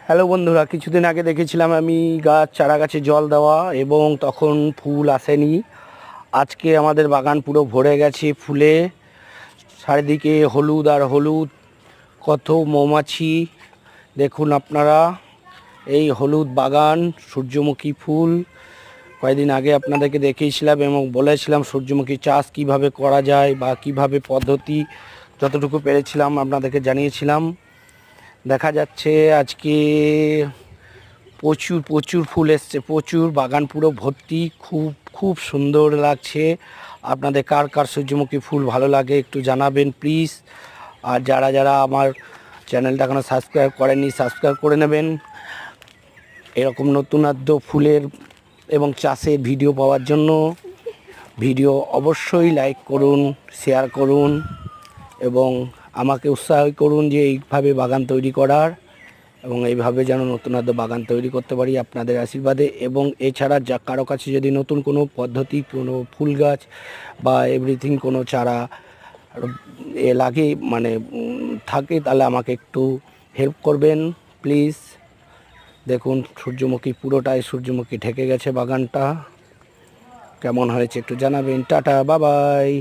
Hello বন্ধুরা, কিছুদিন আগে দেখেছিলাম আমি চারা গাছে জল দেওয়া এবং তখন ফুল আসেনি। আজকে আমাদের বাগান পুরো ভরে গেছে ফুলে, চারিদিকে হলুদ আর হলুদ, কত মৌমাছি। দেখুন আপনারা, এই হলুদ বাগান, সূর্যমুখী ফুল। কয়েকদিন আগে আপনাদেরকে দেখিয়েছিলাম এবং বলেছিলাম সূর্যমুখী চাষ কিভাবে করা যায় বা কিভাবে পদ্ধতি, যতটুকু পেরেছিলাম আপনাদেরকে জানিয়েছিলাম। দেখা যাচ্ছে আজকে প্রচুর প্রচুর ফুল এসছে, প্রচুর, বাগান পুরো ভর্তি, খুব খুব সুন্দর লাগছে। আপনাদের কার কার সূর্যমুখী ফুল ভালো লাগে একটু জানাবেন প্লিজ। আর যারা যারা আমার চ্যানেলটা এখনো সাবস্ক্রাইব করেননি, সাবস্ক্রাইব করে নেবেন এরকম নতুনত্ব ফুলের এবং চাষের ভিডিও পাওয়ার জন্য। ভিডিও অবশ্যই লাইক করুন, শেয়ার করুন এবং আমাকে উৎসাহ করুন যে এইভাবে বাগান তৈরি করার, এবং এইভাবে যেন নতুনত্ব বাগান তৈরি করতে পারি আপনাদের আশীর্বাদে। এবং এছাড়া যা কারো কাছে যদি নতুন কোনো পদ্ধতি, কোনো ফুল গাছ বা এভরিথিং কোনো চারা লাগে মানে থাকে, তাহলে আমাকে একটু হেল্প করবেন প্লিজ। দেখুন সূর্যমুখী, পুরোটাই সূর্যমুখী ঢেকে গেছে বাগানটা। কেমন হয়েছে একটু জানাবেন। Tata, bye bye.